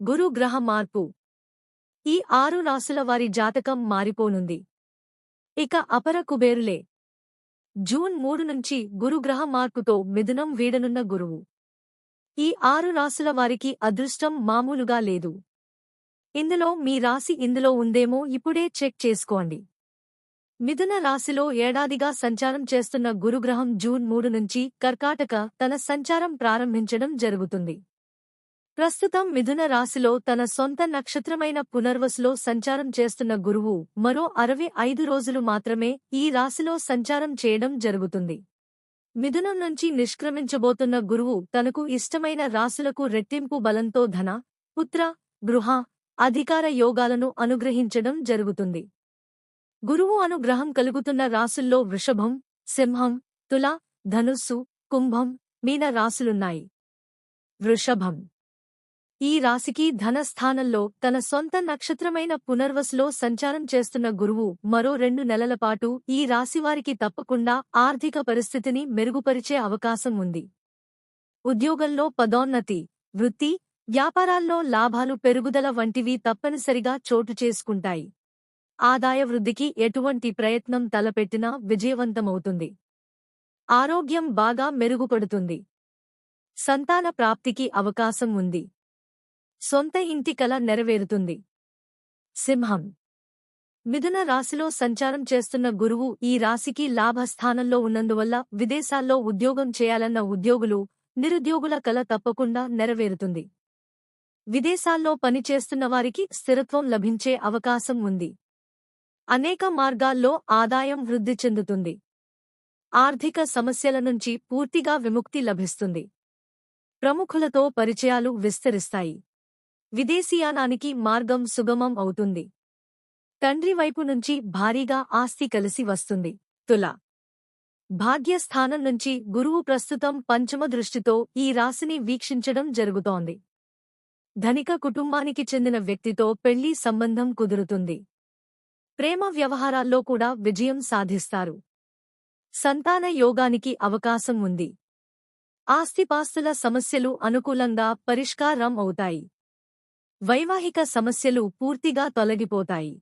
గురు గ్రహ మార్పు. ఈ 6 రాశుల వారి జాతకం మారిపోనుంది. ఇక అపర కుబేరులే. జూన్ 3 నుంచి గురుగ్రహ మార్పుతో మిథునం వీడనున్న గురువు. ఈ 6 రాశుల వారికి అదృష్టం మామూలుగా లేదు. ఇందులో మీ రాశి ఇందులో ఉందేమో ఇప్పుడే చెక్ చేసుకోండి. మిథున రాశిలో ఏడాదిగా సంచారం చేస్తున్న గురుగ్రహం జూన్ 3 నుంచి కర్కాటక తన సంచారం ప్రారంభించడం జరుగుతుంది. ప్రస్తుతం మిథున రాశిలో తన సొంత నక్షత్రమైన పునర్వసులో సంచారం చేస్తున్న గురువు మరో 65 రోజులు మాత్రమే ఈ రాశిలో సంచారం చేయడం జరుగుతుంది. మిథునం నుంచి నిష్క్రమించబోతున్న గురువు తనకు ఇష్టమైన రాశులకు రెట్టింపు బలంతో ధన, పుత్ర, గృహ, అధికార యోగాలను అనుగ్రహించడం జరుగుతుంది. గురువు అనుగ్రహం కలుగుతున్న రాశుల్లో వృషభం, సింహం, తుల, ధనుస్సు, కుంభం, మీన రాశులున్నాయి. వృషభం. ఈ రాశికి ధన స్థానంలో తన సొంత నక్షత్రమైన పునర్వసులో సంచారం చేస్తున్న గురువు మరో 2 నెలల పాటు ఈ రాశివారికి తప్పకుండా ఆర్థిక పరిస్థితిని మెరుగుపరిచే అవకాశం ఉంది. ఉద్యోగంలో పదోన్నతి, వృత్తి, వ్యాపారాల్లో లాభాలు పెరుగుదల వంటివి తప్పనిసరిగా చోటు చేసుకుంటాయి. ఆదాయ వృద్ధికి ఎటువంటి ప్రయత్నం తలపెట్టినా విజయవంతమవుతుంది. ఆరోగ్యం బాగా మెరుగుపడుతుంది. సంతాన ప్రాప్తికి అవకాశం ఉంది. సొంత ఇంటి కల నెరవేరుతుంది. సింహం. మిథున రాశిలో సంచారం చేస్తున్న గురువు ఈ రాశికి లాభస్థానంలో ఉన్నందువల్ల విదేశాల్లో ఉద్యోగం చేయాలన్న ఉద్యోగులు, నిరుద్యోగుల కల తప్పకుండా నెరవేరుతుంది. విదేశాల్లో పనిచేస్తున్న వారికి స్థిరత్వం లభించే అవకాశం ఉంది. అనేక మార్గాల్లో ఆదాయం వృద్ధి చెందుతుంది. ఆర్థిక సమస్యల నుంచి పూర్తిగా విముక్తి లభిస్తుంది. ప్రముఖులతో పరిచయాలు విస్తరిస్తాయి. విదేశీయానానికి మార్గం సుగమం అవుతుంది. తండ్రి వైపు నుంచి భారీగా ఆస్తి కలిసి వస్తుంది. తుల. భాగ్యస్థానం నుంచి గురువు ప్రస్తుతం పంచమ దృష్టితో ఈ రాశిని వీక్షించడం జరుగుతోంది. ధనిక కుటుంబానికి చెందిన వ్యక్తితో పెళ్లి సంబంధం కుదురుతుంది. ప్రేమ వ్యవహారాల్లో కూడా విజయం సాధిస్తారు. సంతాన యోగానికి అవకాశం ఉంది. ఆస్తిపాస్తుల సమస్యలు అనుకూలంగా పరిష్కారం అవుతాయి. వైవాహిక సమస్యలు పూర్తిగా తొలగిపోతాయి.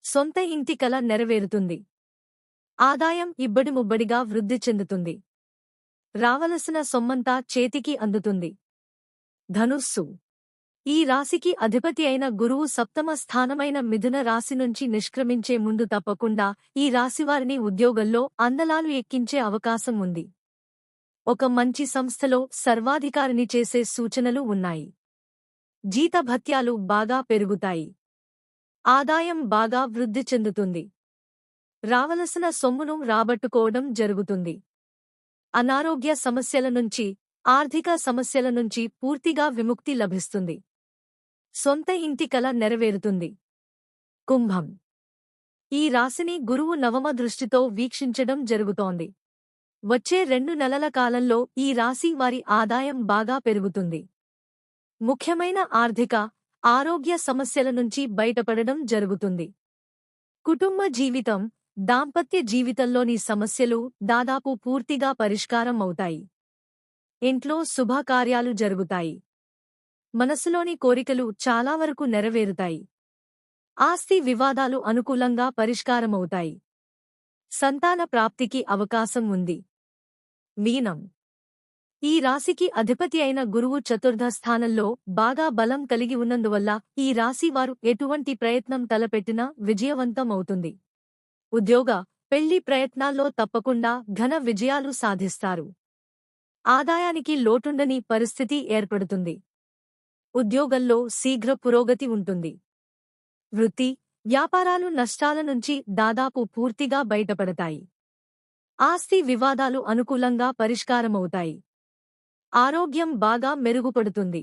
సొంత ఇంటి కల నెరవేరుతుంది. ఆదాయం ఇబ్బడిముబ్బడిగా వృద్ధి చెందుతుంది. రావలసిన సొమ్మంతా చేతికి అందుతుంది. ధనుస్సు. ఈ రాశికి అధిపతి అయిన గురువు సప్తమ స్థానమైన మిథున రాశి నుంచి నిష్క్రమించే ముందు తప్పకుండా ఈ రాశివారిని ఉద్యోగంలో అందలాలు ఎక్కించే అవకాశం ఉంది. ఒక మంచి సంస్థలో సర్వాధికారిని చేసే సూచనలు ఉన్నాయి. జీతభత్యాలు బాగా పెరుగుతాయి. ఆదాయం బాగా వృద్ధి చెందుతుంది. రావలసిన సొమ్మును రాబట్టుకోవడం జరుగుతుంది. అనారోగ్య సమస్యల నుంచి, ఆర్థిక సమస్యల నుంచి పూర్తిగా విముక్తి లభిస్తుంది. సొంత ఇంటి కల నెరవేరుతుంది. కుంభం. ఈ రాశిని గురువు నవమ దృష్టితో వీక్షించడం జరుగుతోంది. వచ్చే 2 నెలల కాలంలో ఈ రాశి వారి ఆదాయం బాగా పెరుగుతుంది. ముఖ్యమైన ఆర్థిక, ఆరోగ్య సమస్యల నుంచి బయటపడడం జరుగుతుంది. కుటుంబ జీవితం, దాంపత్య జీవితంలోని సమస్యలు దాదాపు పూర్తిగా పరిష్కారం అవుతాయి. ఇంట్లో శుభకార్యాలు జరుగుతాయి. మనసులోని కోరికలు చాలా వరకు నెరవేరుతాయి. ఆస్తి వివాదాలు అనుకూలంగా పరిష్కారమవుతాయి. సంతాన ప్రాప్తికి అవకాశం ఉంది. మీనం. ఈ రాశికి అధిపతి అయిన గురువు చతుర్థ స్థానంలో బాగా బలం కలిగి ఉన్నందువల్ల ఈ రాశి వారు ఎటువంటి ప్రయత్నం తలపెట్టినా విజయవంతం అవుతుంది. ఉద్యోగ, పెళ్లి ప్రయత్నాల్లో తప్పకుండా ఘన విజయాలు సాధిస్తారు. ఆదాయానికి లోటుండని పరిస్థితి ఏర్పడుతుంది. ఉద్యోగంలో శీఘ్ర పురోగతి ఉంటుంది. వృత్తి, వ్యాపారాలు నష్టాల నుంచి దాదాపు పూర్తిగా బయటపడతాయి. ఆస్తి వివాదాలు అనుకూలంగా పరిష్కారమవుతాయి. ఆరోగ్యం బాగా మెరుగుపడుతుంది.